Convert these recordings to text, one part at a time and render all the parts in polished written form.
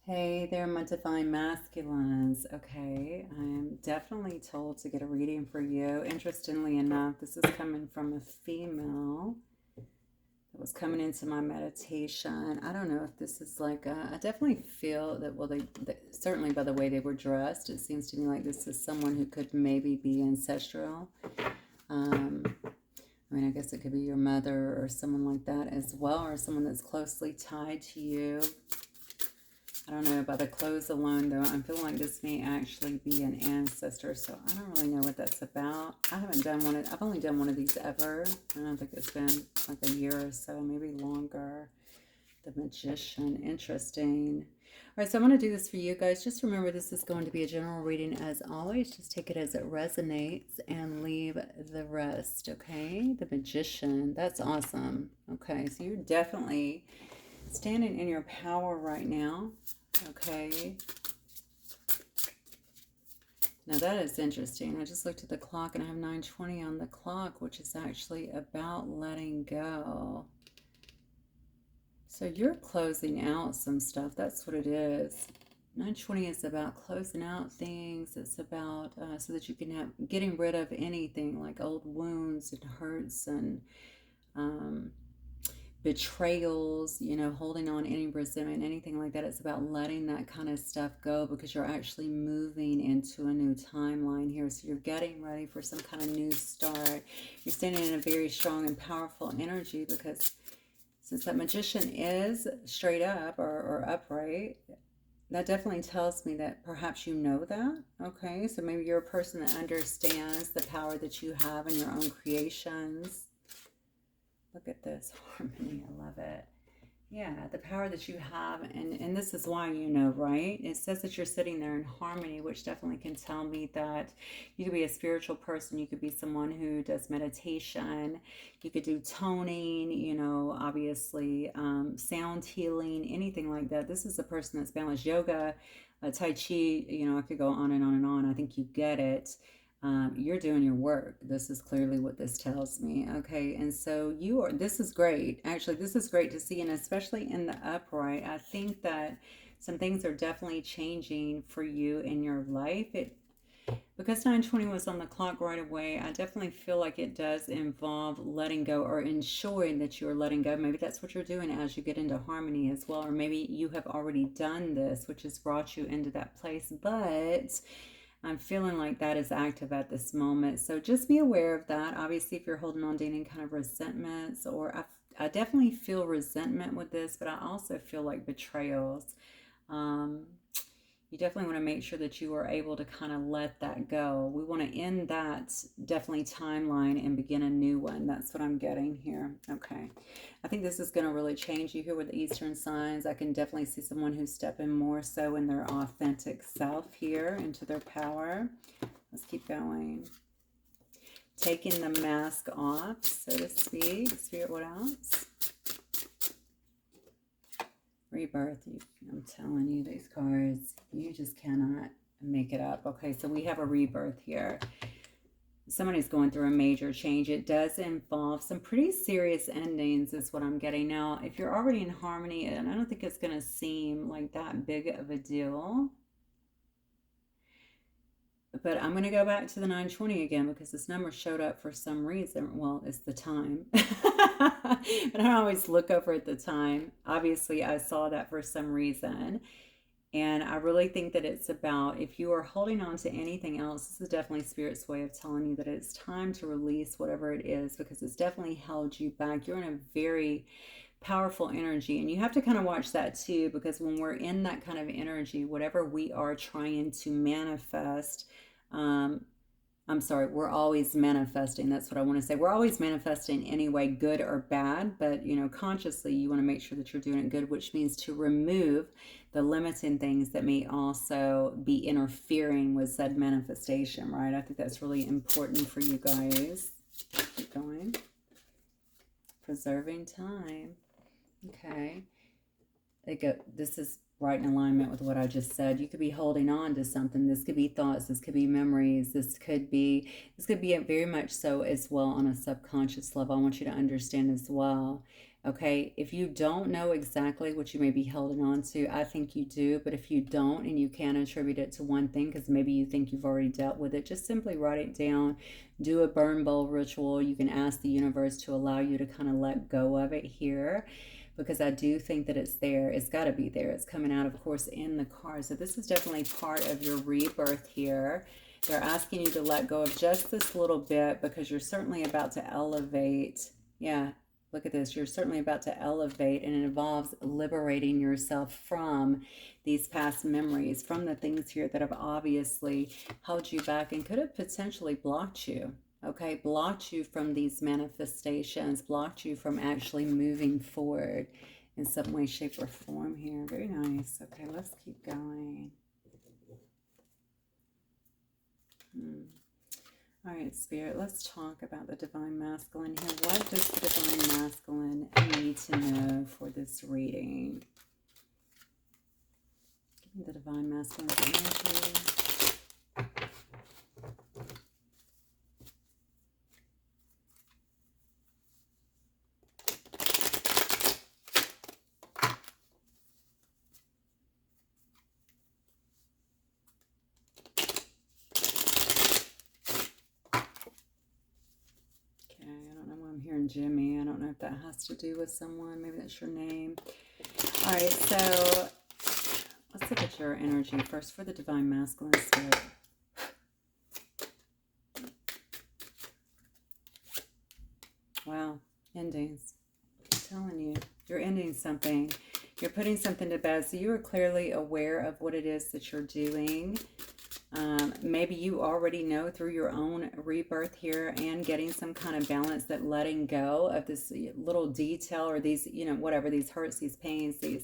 Hey there, my divine masculines. Okay, I'm definitely told to get a reading for you. Interestingly enough, this is coming from a female that was coming into my meditation. I don't know if this is like I definitely feel that, well, they certainly by the way they were dressed, it seems to me like this is someone who could maybe be ancestral. Um, I mean, I guess it could be your mother or someone like that as well, or someone that's closely tied to you. I don't know, by the clothes alone, though, I'm feeling like this may actually be an ancestor, so I don't really know what that's about. I've only done one of these ever. I don't think it's been like a year or so, maybe longer. The Magician, interesting. All right, so I'm going to do this for you guys. Just remember, this is going to be a general reading as always. Just take it as it resonates and leave the rest, okay? The Magician, that's awesome. Okay, so you're definitely standing in your power right now. Okay. Now that is interesting. I just looked at the clock and I have 9:20 on the clock, which is actually about letting go. So you're closing out some stuff. That's what it is. 9:20 is about closing out things. It's about so that you can have getting rid of anything like old wounds and hurts and um, betrayals, holding on any resentment, anything like that. It's about letting that kind of stuff go because you're actually moving into a new timeline here. So you're getting ready for some kind of new start. You're standing in a very strong and powerful energy because since that Magician is straight up or upright, that definitely tells me that perhaps you know that. Okay, so maybe you're a person that understands the power that you have in your own creations. Look at this harmony. I love it. Yeah, the power that you have, and this is why right? It says that you're sitting there in harmony, which definitely can tell me that you could be a spiritual person. You could be someone who does meditation. You could do toning, obviously sound healing, anything like that. This is a person that's balanced yoga, Tai Chi, I could go on and on and on. I think you get it. You're doing your work. This is clearly what this tells me. Okay, and so this is great. Actually, this is great to see, and especially in the upright, I think that some things are definitely changing for you in your life. Because 9:20 was on the clock right away, I definitely feel like it does involve letting go or ensuring that you're letting go. Maybe that's what you're doing as you get into harmony as well, or maybe you have already done this, which has brought you into that place, but I'm feeling like that is active at this moment. So just be aware of that. Obviously, if you're holding on to any kind of resentments, or I definitely feel resentment with this, but I also feel like betrayals. Um, you definitely want to make sure that you are able to kind of let that go. We want to end that definitely timeline and begin a new one. That's what I'm getting here. Okay. I think this is going to really change you here with the Eastern signs. I can definitely see someone who's stepping more so in their authentic self here into their power. Let's keep going. Taking the mask off, so to speak. Spirit, what else? Rebirth. I'm telling you, these cards, you just cannot make it up. Okay, so we have a rebirth here. Somebody's going through a major change. It does involve some pretty serious endings is what I'm getting. Now, if you're already in harmony, and I don't think it's going to seem like that big of a deal, but I'm going to go back to the 9:20 again because this number showed up for some reason. Well, it's the time. But I don't always look over at the time. Obviously, I saw that for some reason. And I really think that it's about, if you are holding on to anything else, this is definitely Spirit's way of telling you that it's time to release whatever it is because it's definitely held you back. You're in a very powerful energy, and you have to kind of watch that too, because when we're in that kind of energy, whatever we are trying to manifest, um, I'm sorry, we're always manifesting. That's what I want to say. We're always manifesting anyway, good or bad, but consciously you want to make sure that you're doing it good, which means to remove the limiting things that may also be interfering with said manifestation, right? I think that's really important for you guys. Keep going. Preserving time. Okay. This is right in alignment with what I just said. You could be holding on to something. This could be thoughts, this could be memories, this could be very much so as well on a subconscious level. I want you to understand as well. Okay, if you don't know exactly what you may be holding on to, I think you do. But if you don't and you can attribute it to one thing, because maybe you think you've already dealt with it, just simply write it down. Do a burn bowl ritual. You can ask the universe to allow you to kind of let go of it here, because I do think that it's there. It's got to be there. It's coming out, of course, in the card. So this is definitely part of your rebirth here. They're asking you to let go of just this little bit because you're certainly about to elevate. Yeah, look at this. You're certainly about to elevate, and it involves liberating yourself from these past memories, from the things here that have obviously held you back and could have potentially blocked you. Okay, blocked you from these manifestations, blocked you from actually moving forward in some way, shape, or form here. Very nice. Okay, let's keep going. All right, Spirit, let's talk about the Divine Masculine here. What does the Divine Masculine need to know for this reading? Give me the Divine Masculine energy. Hearing Jimmy. I don't know if that has to do with someone. Maybe that's your name. All right, so let's look at your energy first for the Divine Masculine Spirit. Wow, endings. I'm telling you, you're ending something. You're putting something to bed. So you are clearly aware of what it is that you're doing. Maybe you already know through your own rebirth here and getting some kind of balance that letting go of this little detail or these, whatever, these hurts, these pains, these,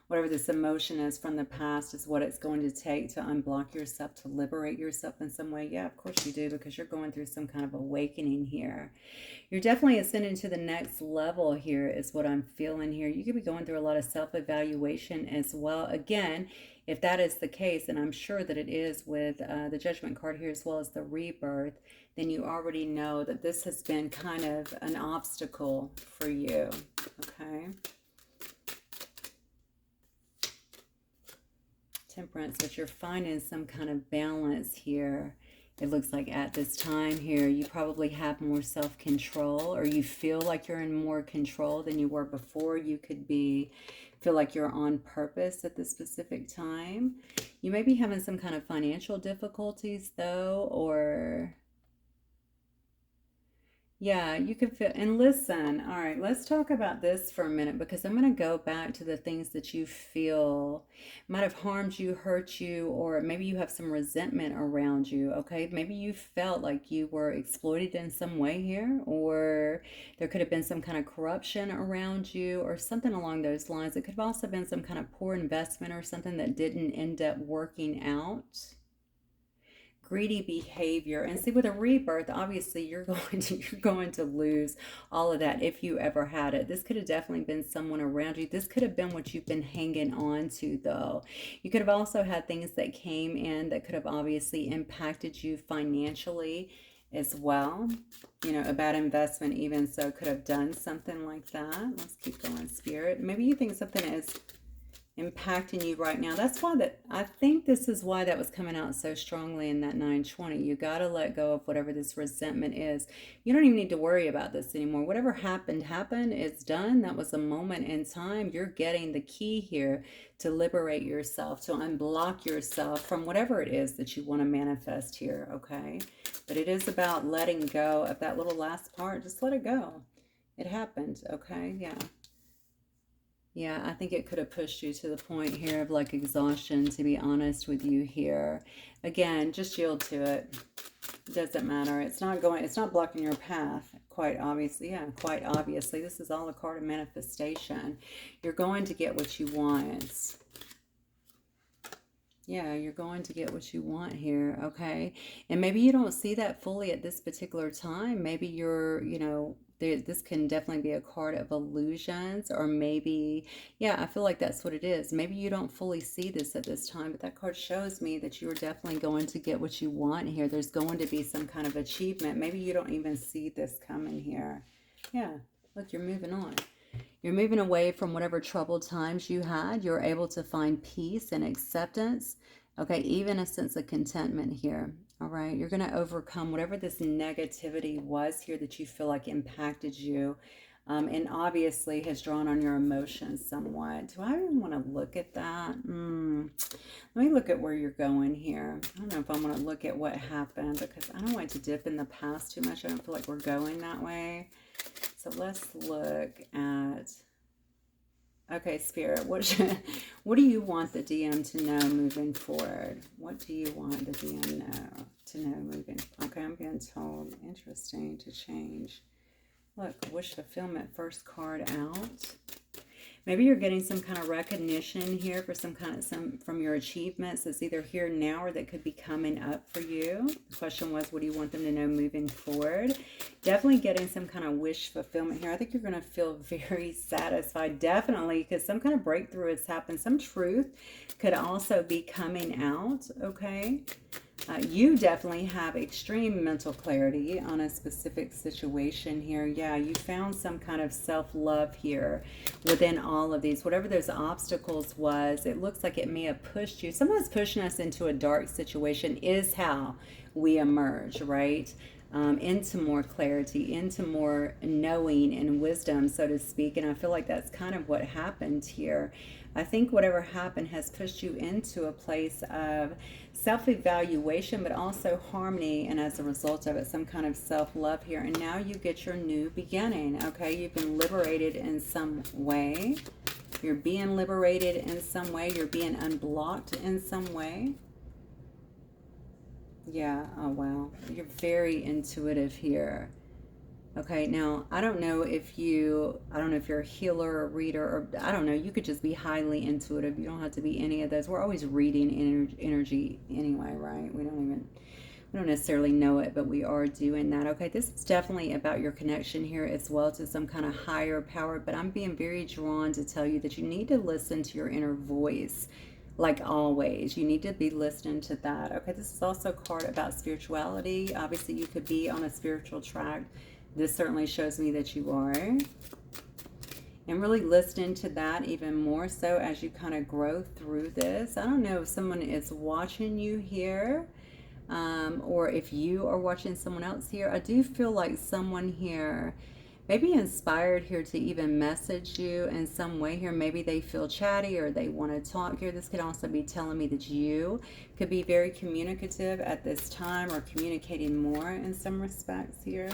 whatever this emotion is from the past is what it's going to take to unblock yourself, to liberate yourself in some way. Yeah, of course you do, because you're going through some kind of awakening here. You're definitely ascending to the next level here is what I'm feeling here. You could be going through a lot of self-evaluation as well. Again, if that is the case, and I'm sure that it is with the Judgment card here as well as the Rebirth, then you already know that this has been kind of an obstacle for you, okay? Temperance, but you're finding some kind of balance here. It looks like at this time here, you probably have more self-control, or you feel like you're in more control than you were before. You could feel like you're on purpose at this specific time. You may be having some kind of financial difficulties though, or yeah, you can feel, and listen, all right, let's talk about this for a minute, because I'm going to go back to the things that you feel might have harmed you, hurt you, or maybe you have some resentment around you, okay? Maybe you felt like you were exploited in some way here, or there could have been some kind of corruption around you or something along those lines. It could have also been some kind of poor investment or something that didn't end up working out. Greedy behavior. And see, with a rebirth, obviously you're going to lose all of that if you ever had it. This could have definitely been someone around you. This could have been what you've been hanging on to though. You could have also had things that came in that could have obviously impacted you financially as well. A bad investment even so could have done something like that. Let's keep going, Spirit. Maybe you think something is impacting you right now. That's why I think this is why that was coming out so strongly in that 920. You got to let go of whatever this resentment is. You don't even need to worry about this anymore. Whatever happened, it's done. That was a moment in time. You're getting the key here to liberate yourself, to unblock yourself from whatever it is that you want to manifest here, okay? But it is about letting go of that little last part. Just let it go. It happened, okay? Yeah. Yeah, I think it could have pushed you to the point here of like exhaustion, to be honest with you here. Again, just yield to it. It doesn't matter. It's not blocking your path, quite obviously. Yeah, quite obviously. This is all a card of manifestation. You're going to get what you want. Yeah, you're going to get what you want here, okay? And maybe you don't see that fully at this particular time. Maybe you're, this can definitely be a card of illusions, or maybe, yeah, I feel like that's what it is. Maybe you don't fully see this at this time, but that card shows me that you're definitely going to get what you want here. There's going to be some kind of achievement. Maybe you don't even see this coming here. Yeah, look, you're moving on. You're moving away from whatever troubled times you had. You're able to find peace and acceptance. Okay, even a sense of contentment here. All right, you're going to overcome whatever this negativity was here that you feel like impacted you. And obviously has drawn on your emotions somewhat. Do I even want to look at that? Let me look at where you're going here. I don't know if I want to look at what happened because I don't like to dip in the past too much. I don't feel like we're going that way. So let's look at, okay, Spirit, what do you want the DM to know moving forward? What do you want the DM to know moving? Okay, I'm being told, interesting, to change. Look, wish fulfillment, first card out. Maybe you're getting some kind of recognition here for some from your achievements that's either here now or that could be coming up for you. The question was, what do you want them to know moving forward? Definitely getting some kind of wish fulfillment here. I think you're going to feel very satisfied, definitely, because some kind of breakthrough has happened. Some truth could also be coming out, okay? You definitely have extreme mental clarity on a specific situation here. Yeah, you found some kind of self-love here within all of these. Whatever those obstacles was, it looks like it may have pushed you. Someone's pushing us into a dark situation is how we emerge, right? Into more clarity, into more knowing and wisdom, so to speak. And I feel like that's kind of what happened here. I think whatever happened has pushed you into a place of self-evaluation, but also harmony, and as a result of it, some kind of self-love here. And now you get your new beginning, okay? You've been liberated in some way. You're being liberated in some way. You're being unblocked in some way. Yeah, oh wow. You're very intuitive here. Okay, now I don't know if you're a healer or a reader, or I don't know, you could just be highly intuitive. You don't have to be any of those. We're always reading energy anyway, right? We don't necessarily know it, but we are doing that. Okay, this is definitely about your connection here as well to some kind of higher power, but I'm being very drawn to tell you that you need to listen to your inner voice. Like always, you need to be listening to that. Okay, this is also a card about spirituality. Obviously, you could be on a spiritual track. This certainly shows me that you are. And really listening to that even more so as you kind of grow through this. I don't know if someone is watching you here, or if you are watching someone else here. I do feel like someone here maybe inspired here to even message you in some way here. Maybe they feel chatty or they want to talk here. This could also be telling me that you could be very communicative at this time, or communicating more in some respects here.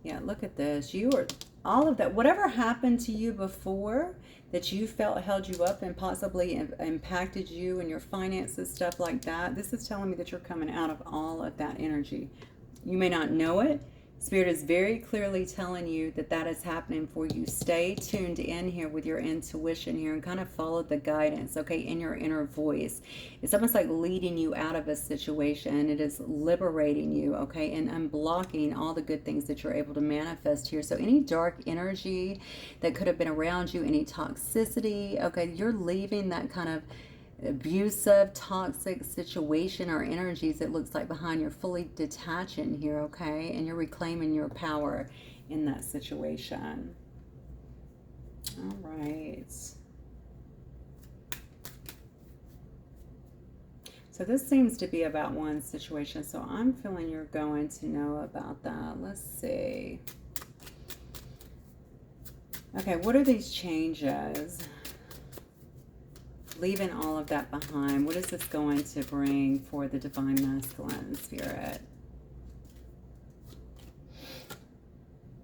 Yeah, look at this. You are all of that. Whatever happened to you before that you felt held you up and possibly impacted you and your finances, stuff like that. This is telling me that you're coming out of all of that energy. You may not know it. Spirit is very clearly telling you that that is happening for you. Stay tuned in here with your intuition here and kind of follow the guidance, okay, in your inner voice. It's almost like leading you out of a situation. It is liberating you, okay, and unblocking all the good things that you're able to manifest here. So any dark energy that could have been around you, any toxicity, okay, you're leaving that kind of abusive, toxic situation or energies, it looks like, behind. You're fully detaching here, okay? And you're reclaiming your power in that situation. All right. So this seems to be about one situation, so I'm feeling you're going to know about that. Let's see. Okay, what are these changes? Leaving all of that behind, what is this going to bring for the Divine Masculine Spirit?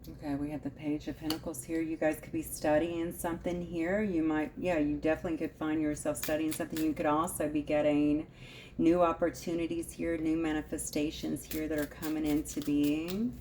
Okay, we have the Page of Pentacles here. You guys could be studying something here. You might, yeah, you definitely could find yourself studying something. You could also be getting new opportunities here, new manifestations here that are coming into being.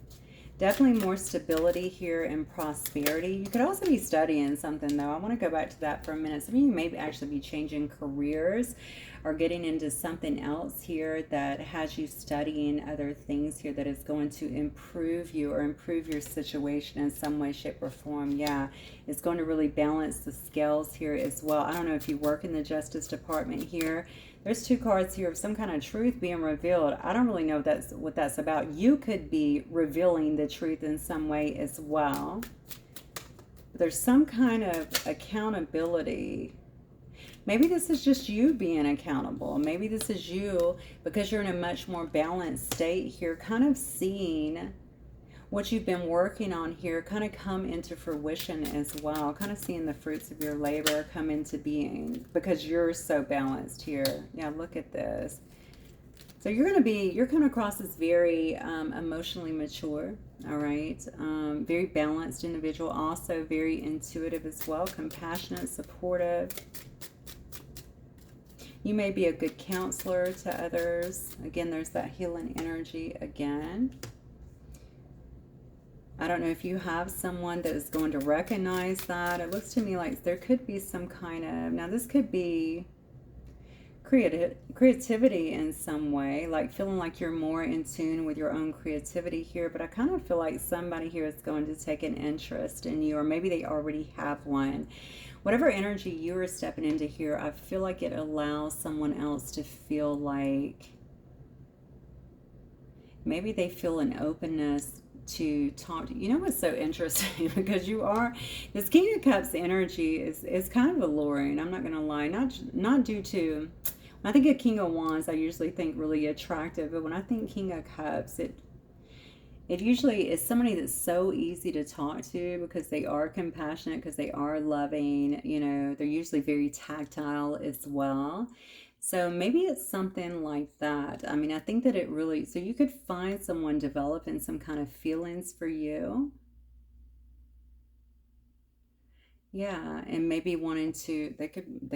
Definitely more stability here and prosperity. You could also be studying something, though. I want to go back to that for a minute. Some of you may actually be changing careers or getting into something else here that has you studying other things here that is going to improve you or improve your situation in some way, shape, or form. Yeah, it's going to really balance the scales here as well. I don't know if you work in the Justice Department here. There's two cards here of some kind of truth being revealed. I don't really know what that's about. You could be revealing the truth in some way as well. But there's some kind of accountability. Maybe this is just you being accountable. Maybe this is you, because you're in a much more balanced state here, kind of seeing what you've been working on here kind of come into fruition as well. Kind of seeing the fruits of your labor come into being because you're so balanced here. Yeah, look at this. So you're coming across as very emotionally mature, all right? Very balanced individual, also very intuitive as well, compassionate, supportive. You may be a good counselor to others. Again, there's that healing energy again. I don't know if you have someone that is going to recognize that. It looks to me like there could be some kind of, now this could be creativity in some way, like feeling like you're more in tune with your own creativity here, but I kind of feel like somebody here is going to take an interest in you, or maybe they already have one. Whatever energy you are stepping into here, I feel like it allows someone else to feel like maybe they feel an openness to talk to you. You know what's so interesting? Because you are, this King of Cups energy is kind of alluring. I'm not going to lie. Not due to, when I think of King of Wands, I usually think really attractive. But when I think King of Cups, it usually is somebody that's so easy to talk to because they are compassionate, because they are loving. You know, they're usually very tactile as well. So maybe it's something like that. I mean, I think that it really, so you could find someone developing some kind of feelings for you. Yeah, and maybe wanting to, they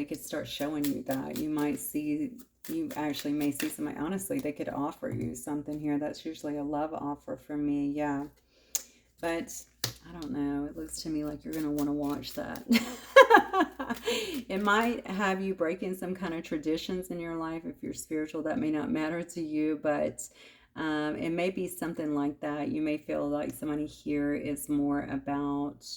could start showing you that. You might see, you actually may see somebody, honestly, they could offer you something here. That's usually a love offer for me, yeah. But I don't know. It looks to me like you're going to want to watch that. It might have you breaking some kind of traditions in your life. If you're spiritual, that may not matter to you, but it may be something like that. You may feel like somebody here is more about,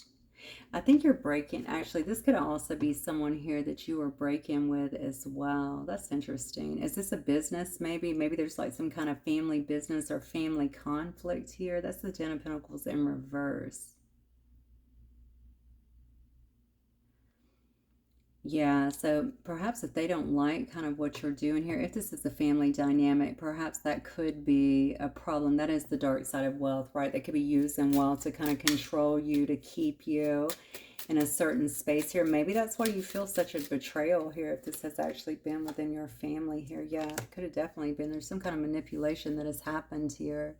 I think you're breaking, actually, this could also be someone here that you are breaking with as well. That's interesting. Is this a business maybe? Maybe there's like some kind of family business or family conflict here. That's the Ten of Pentacles in reverse. Yeah, so perhaps if they don't like kind of what you're doing here, if this is a family dynamic, perhaps that could be a problem. That is the dark side of wealth, right? They could be using wealth to kind of control you, to keep you in a certain space here. Maybe that's why you feel such a betrayal here, if this has actually been within your family here. Yeah, it could have definitely been. There's some kind of manipulation that has happened here.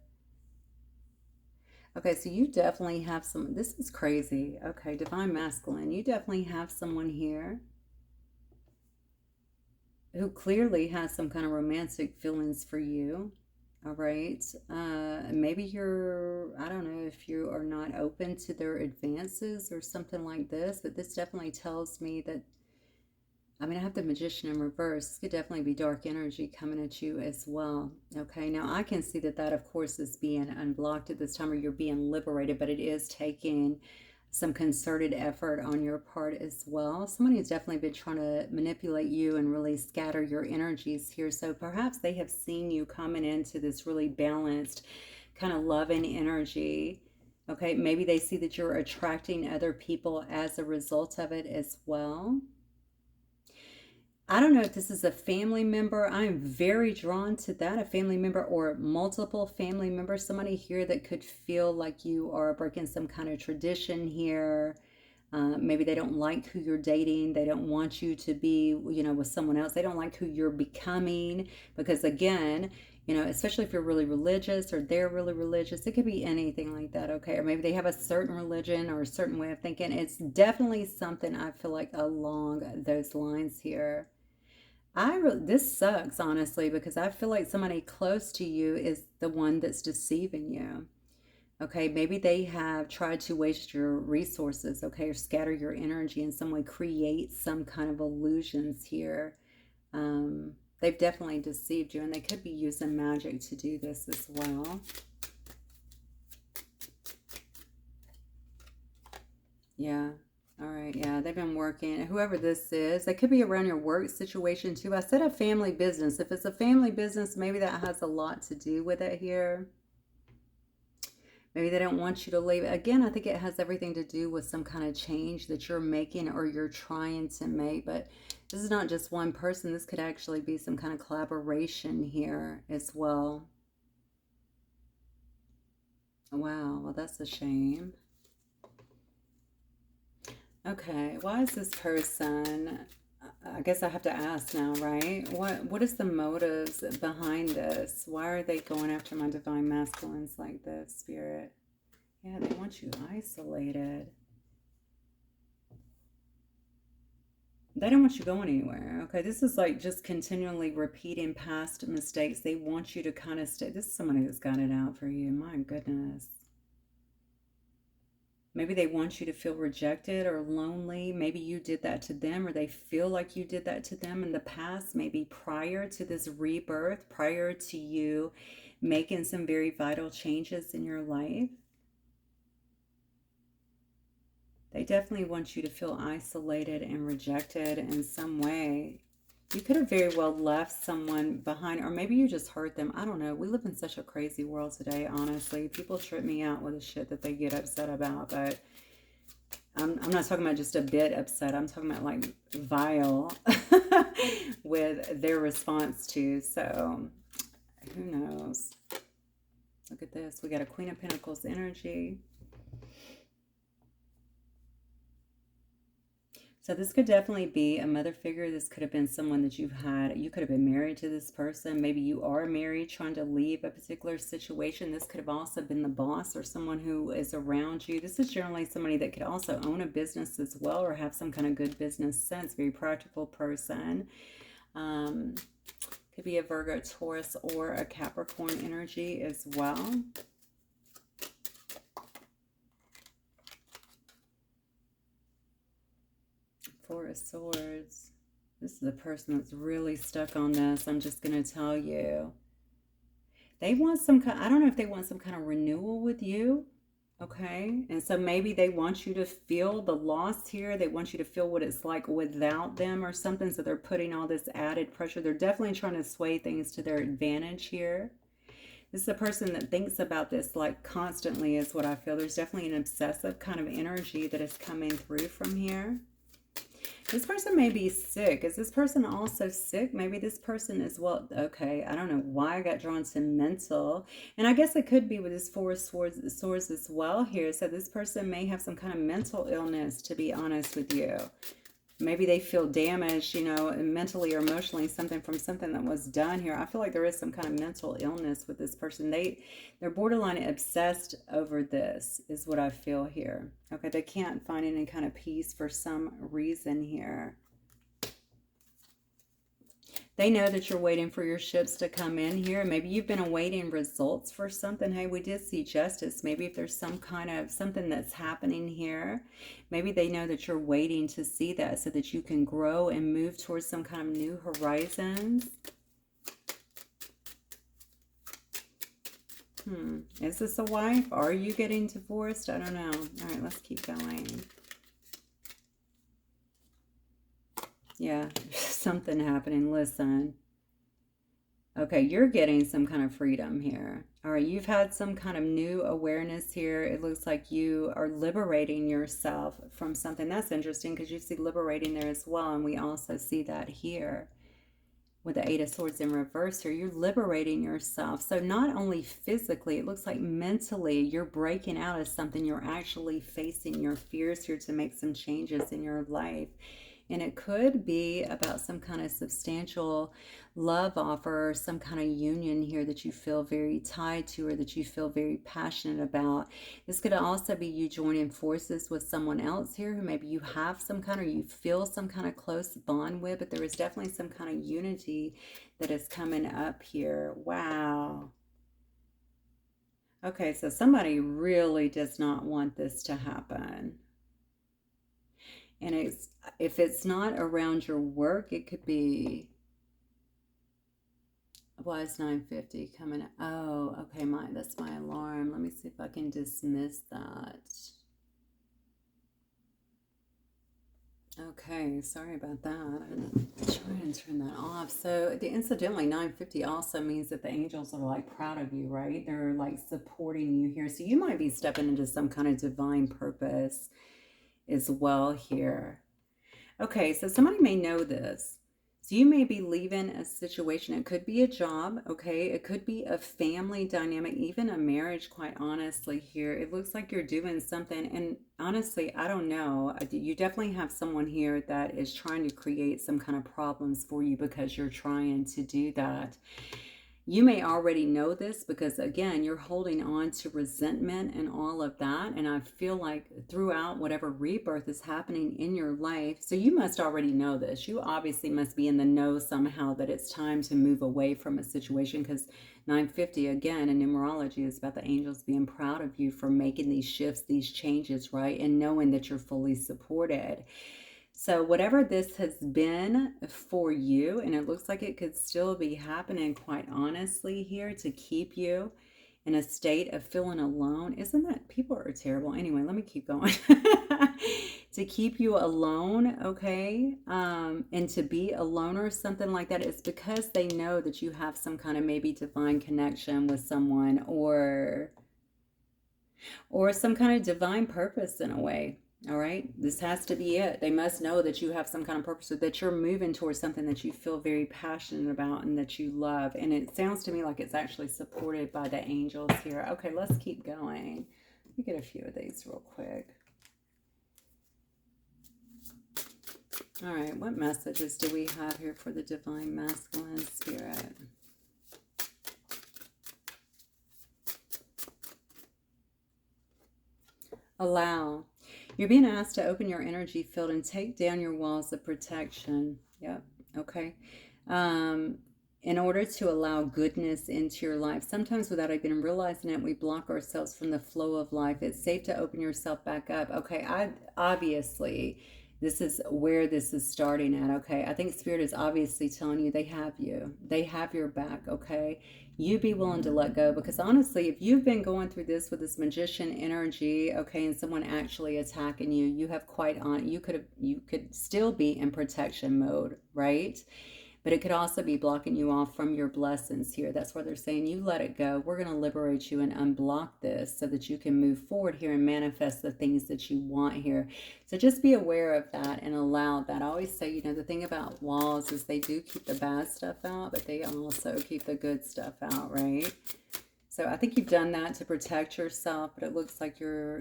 Okay, so you definitely have some, this is crazy. Okay, Divine Masculine, you definitely have someone here who clearly has some kind of romantic feelings for you. All right. Maybe you're, I don't know if you are not open to their advances or something like this, but this definitely tells me that, I mean, I have the Magician in reverse. This could definitely be dark energy coming at you as well. Okay, now I can see that that, of course, is being unblocked at this time, or you're being liberated, but it is taking some concerted effort on your part as well. Somebody has definitely been trying to manipulate you and really scatter your energies here. So perhaps they have seen you coming into this really balanced kind of loving energy. Okay, maybe they see that you're attracting other people as a result of it as well. I don't know if this is a family member. I'm very drawn to that, a family member or multiple family members. Somebody here that could feel like you are breaking some kind of tradition here. Maybe they don't like who you're dating. They don't want you to be, you know, with someone else. They don't like who you're becoming because, again, you know, especially if you're really religious or they're really religious, it could be anything like that, okay? Or maybe they have a certain religion or a certain way of thinking. It's definitely something I feel like along those lines here. This sucks, honestly, because I feel like somebody close to you is the one that's deceiving you. Okay, maybe they have tried to waste your resources, okay, or scatter your energy in some way, create some kind of illusions here. They've definitely deceived you, and they could be using magic to do this as well. Yeah. All right. Yeah, they've been working. Whoever this is, they could be around your work situation too. I said a family business. If it's a family business, maybe that has a lot to do with it here. Maybe they don't want you to leave. Again, I think it has everything to do with some kind of change that you're making or you're trying to make. But this is not just one person. This could actually be some kind of collaboration here as well. Wow, well, that's a shame. Okay, why is this person, I guess I have to ask now, right? What is the motives behind this? Why are they going after my divine masculines like this, Spirit? Yeah, they want you isolated. They don't want you going anywhere. Okay, this is like just continually repeating past mistakes. They want you to kind of stay. This is somebody that's got it out for you. My goodness. Maybe they want you to feel rejected or lonely. Maybe you did that to them, or they feel like you did that to them in the past, maybe prior to this rebirth, prior to you making some very vital changes in your life. They definitely want you to feel isolated and rejected in some way. You could have very well left someone behind, or maybe you just hurt them. I don't know. We live in such a crazy world today, honestly. People trip me out with the shit that they get upset about, but I'm not talking about just a bit upset. I'm talking about like vile with their response to. So who knows? Look at this. We got a Queen of Pentacles energy. So this could definitely be a mother figure. This could have been someone that you've had. You could have been married to this person. Maybe you are married trying to leave a particular situation. This could have also been the boss or someone who is around you. This is generally somebody that could also own a business as well or have some kind of good business sense. Very practical person. Could be a Virgo, Taurus, or a Capricorn energy as well. Four of Swords. This is a person that's really stuck on this. I'm just going to tell you. They want some kind, I don't know if they want some kind of renewal with you. Okay. And so maybe they want you to feel the loss here. They want you to feel what it's like without them or something. So they're putting all this added pressure. They're definitely trying to sway things to their advantage here. This is a person that thinks about this like constantly is what I feel. There's definitely an obsessive kind of energy that is coming through from here. This person may be sick. Is this person also sick? Maybe this person is, well, okay, I don't know why I got drawn to mental. And I guess it could be with this Four of Swords as well here. So this person may have some kind of mental illness, to be honest with you. Maybe they feel damaged, you know, mentally or emotionally, something from something that was done here. I feel like there is some kind of mental illness with this person. They're borderline obsessed over this is what I feel here. Okay, they can't find any kind of peace for some reason here. They know that you're waiting for your ships to come in here. Maybe you've been awaiting results for something. Hey, we did see justice. Maybe if there's some kind of something that's happening here, maybe they know that you're waiting to see that so that you can grow and move towards some kind of new horizons. Is this a wife? Are you getting divorced? I don't know. All right, let's keep going. Yeah, something happening. Listen. Okay, you're getting some kind of freedom here. All right, you've had some kind of new awareness here. It looks like you are liberating yourself from something. That's interesting because you see liberating there as well. And we also see that here with the Eight of Swords in reverse here. You're liberating yourself. So not only physically, it looks like mentally you're breaking out of something. You're actually facing your fears here to make some changes in your life. And it could be about some kind of substantial love offer or some kind of union here that you feel very tied to or that you feel very passionate about. This could also be you joining forces with someone else here who maybe you have some kind or you feel some kind of close bond with, but there is definitely some kind of unity that is coming up here. Wow. Okay, so somebody really does not want this to happen. And if it's not around your work, it could be, why is 9:50 coming? Oh, okay, that's my alarm. Let me see if I can dismiss that. Okay, sorry about that. I'm trying and turn that off. So incidentally, 950 also means that the angels are like proud of you, right? They're like supporting you here. So you might be stepping into some kind of divine purpose as well here. Okay, so somebody may know this. So you may be leaving a situation. It could be a job, okay? It could be a family dynamic, even a marriage, quite honestly, here. It looks like you're doing something. And honestly, I don't know. You definitely have someone here that is trying to create some kind of problems for you because you're trying to do that. You may already know this because, again, you're holding on to resentment and all of that. And I feel like throughout whatever rebirth is happening in your life, so you must already know this. You obviously must be in the know somehow that it's time to move away from a situation, because 950, again, in numerology, is about the angels being proud of you for making these shifts, these changes, right? And knowing that you're fully supported. So whatever this has been for you, and it looks like it could still be happening, quite honestly, here to keep you in a state of feeling alone. Isn't that, people are terrible. Anyway, let me keep going. To keep you alone, okay, and to be alone or something like that, it's because they know that you have some kind of maybe divine connection with someone, or some kind of divine purpose in a way. All right, this has to be it. They must know that you have some kind of purpose, or that you're moving towards something that you feel very passionate about and that you love. And it sounds to me like it's actually supported by the angels here. Okay, let's keep going. Let me get a few of these real quick. All right, what messages do we have here for the divine masculine spirit? Allow. You're being asked to open your energy field and take down your walls of protection. Yep. Okay. In order to allow goodness into your life. Sometimes without even realizing it, we block ourselves from the flow of life. It's safe to open yourself back up. Okay. Obviously, this is where this is starting at. Okay. I think Spirit is obviously telling you they have you. They have your back. Okay. You be willing to let go, because honestly, if you've been going through this with this magician energy, okay, and someone actually attacking you, you have you could still be in protection mode, right? But it could also be blocking you off from your blessings here. That's why they're saying you let it go. We're going to liberate you and unblock this so that you can move forward here and manifest the things that you want here. So just be aware of that and allow that. I always say, you know, the thing about walls is they do keep the bad stuff out, but they also keep the good stuff out, right? So I think you've done that to protect yourself, but it looks like you're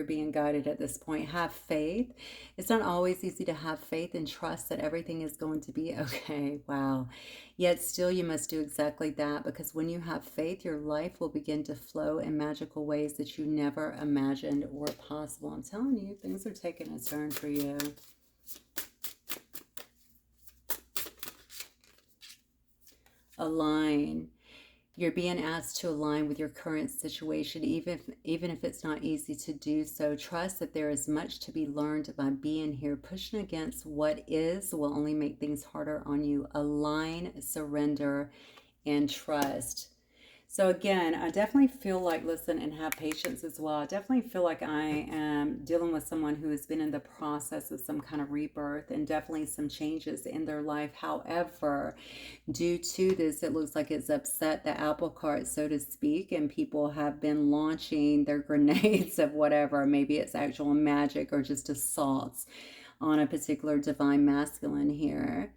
being guided at this point. Have faith. It's not always easy to have faith and trust that everything is going to be okay. Wow. Yet still you must do exactly that, because when you have faith, your life will begin to flow in magical ways that you never imagined were possible. I'm telling you, things are taking a turn for you. Align. You're being asked to align with your current situation, even if it's not easy to do so. Trust that there is much to be learned by being here. Pushing against what is will only make things harder on you. Align, surrender, and trust. So again, I definitely feel like, listen, and have patience as well. I definitely feel like I am dealing with someone who has been in the process of some kind of rebirth and definitely some changes in their life. However, due to this, it looks like it's upset the apple cart, so to speak, and people have been launching their grenades of whatever. Maybe it's actual magic or just assaults on a particular divine masculine here.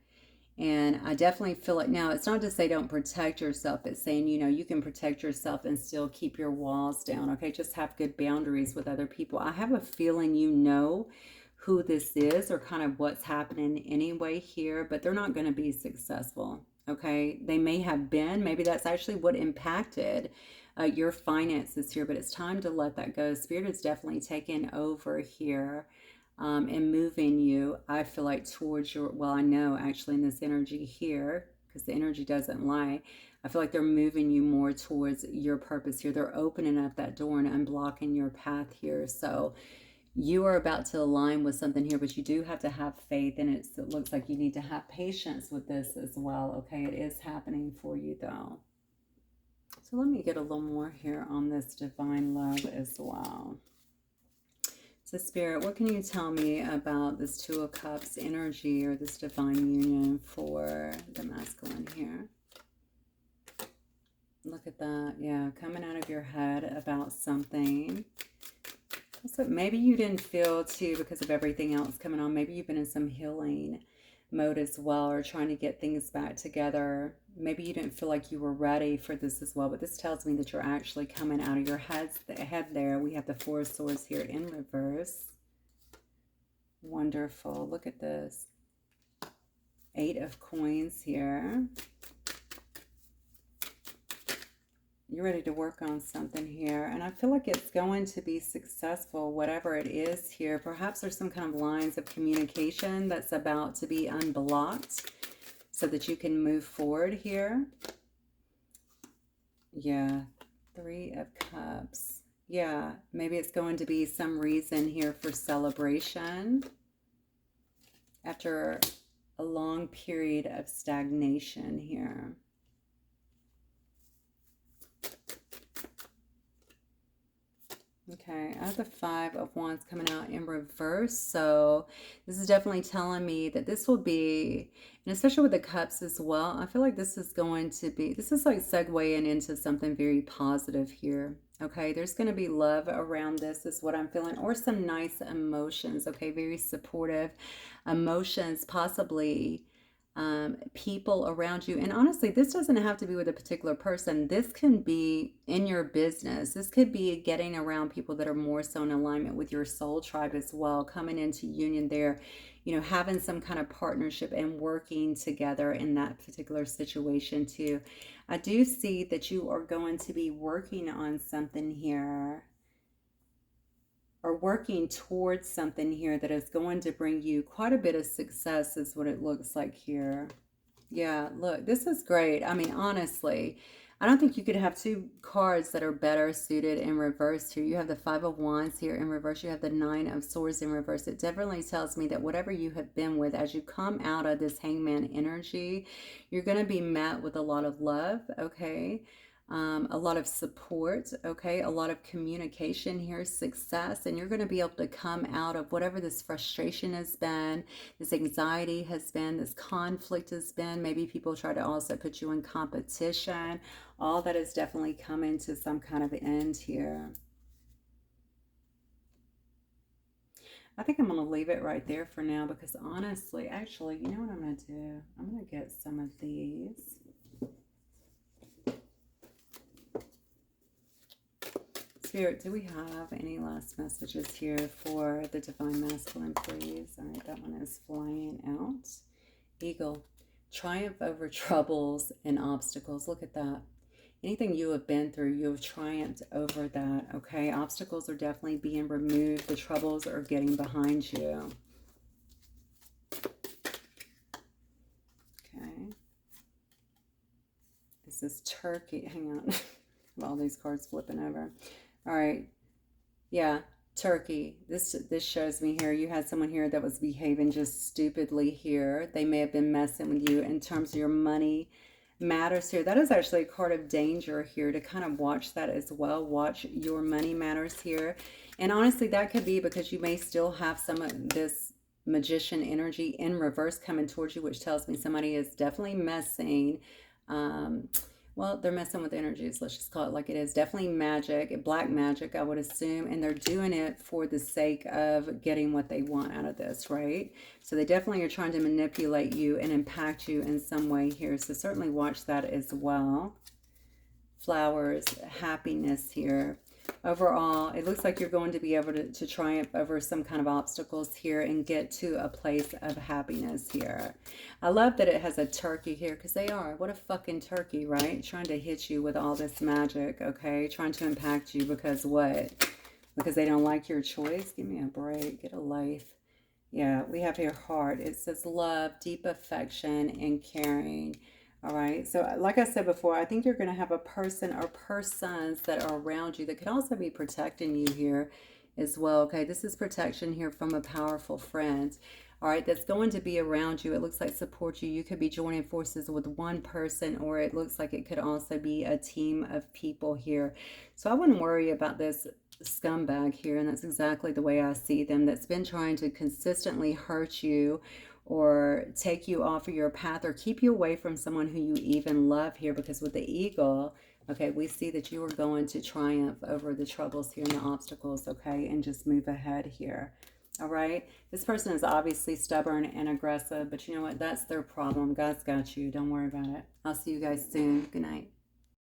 And I definitely feel like, now it's not to say don't protect yourself. It's saying, you know, you can protect yourself and still keep your walls down. Okay, just have good boundaries with other people. I have a feeling you know who this is or kind of what's happening anyway here, but they're not going to be successful. Okay, they may have been. Maybe that's actually what impacted your finances here, but it's time to let that go. Spirit is definitely taking over here. And moving you, I feel like, towards your, well, I know actually in this energy here, because the energy doesn't lie, I feel like they're moving you more towards your purpose here. They're opening up that door and unblocking your path here. So you are about to align with something here, but you do have to have faith, and it looks like you need to have patience with this as well. Okay, it is happening for you though. So let me get a little more here on this divine love as well. So Spirit, what can you tell me about this Two of Cups energy or this divine union for the masculine here? Look at that. Yeah, coming out of your head about something. So maybe you didn't feel too because of everything else coming on. Maybe you've been in some healing mode as well, or trying to get things back together. Maybe you didn't feel like you were ready for this as well, but this tells me that you're actually coming out of your head there. We have the Four of Swords here in reverse. Wonderful. Look at this. Eight of Coins here. You're ready to work on something here, and I feel like it's going to be successful, whatever it is here. Perhaps there's some kind of lines of communication that's about to be unblocked so that you can move forward here. Yeah, Three of Cups. Yeah, maybe it's going to be some reason here for celebration after a long period of stagnation here. Okay, I have the Five of Wands coming out in reverse. So this is definitely telling me that this will be, and especially with the cups as well, I feel like this is going to be, this is like segueing into something very positive here. Okay, there's going to be love around this is what I'm feeling, or some nice emotions. Okay, very supportive emotions, possibly people around you. And honestly, this doesn't have to be with a particular person. This can be in your business. This could be getting around people that are more so in alignment with your soul tribe as well, coming into union there, you know, having some kind of partnership and working together in that particular situation too. I do see that you are going to be working on something here, or working towards something here that is going to bring you quite a bit of success is what it looks like here. Yeah, look, this is great. I mean, honestly, I don't think you could have two cards that are better suited in reverse here. You have the Five of Wands here in reverse. You have the Nine of Swords in reverse. It definitely tells me that whatever you have been with, as you come out of this Hangman energy, you're going to be met with a lot of love, okay? A lot of support, okay, a lot of communication here, success, and you're going to be able to come out of whatever this frustration has been, this anxiety has been, this conflict has been. Maybe people try to also put you in competition. All that is definitely coming to some kind of end here. I think I'm going to leave it right there for now, because honestly, actually, you know what I'm going to do? I'm going to get some of these. Spirit, do we have any last messages here for the Divine Masculine, please? All right, that one is flying out. Eagle, triumph over troubles and obstacles. Look at that. Anything you have been through, you have triumphed over that, okay? Obstacles are definitely being removed. The troubles are getting behind you. Okay. This is Turkey. Hang on. All these cards flipping over. All right. Yeah, Turkey. This shows me here you had someone here that was behaving just stupidly here. They may have been messing with you in terms of your money matters here. That is actually a card of danger here, to kind of watch that as well. Watch your money matters here. And honestly, that could be because you may still have some of this Magician energy in reverse coming towards you, which tells me somebody is definitely messing. Well, they're messing with energies. Let's just call it like it is. Definitely magic, black magic, I would assume. And they're doing it for the sake of getting what they want out of this, right? So they definitely are trying to manipulate you and impact you in some way here. So certainly watch that as well. Flowers, happiness here. Overall, it looks like you're going to be able to triumph over some kind of obstacles here and get to a place of happiness here. I love that it has a turkey here, because they are. What a fucking turkey, right? Trying to hit you with all this magic, okay? Trying to impact you because what? Because they don't like your choice? Give me a break. Get a life. Yeah, we have here heart. It says love, deep affection, and caring. All right, so like I said before, I think you're going to have a person or persons that are around you that could also be protecting you here as well. Okay, this is protection here from a powerful friend. All right, that's going to be around you. It looks like support you. You could be joining forces with one person, or it looks like it could also be a team of people here. So I wouldn't worry about this scumbag here, and that's exactly the way I see them, that's been trying to consistently hurt you or take you off of your path or keep you away from someone who you even love here, because with the eagle, okay, we see that you are going to triumph over the troubles here and the obstacles, okay, and just move ahead here. All right, this person is obviously stubborn and aggressive, but you know what? That's their problem. God's got you. Don't worry about it. I'll see you guys soon. Good night.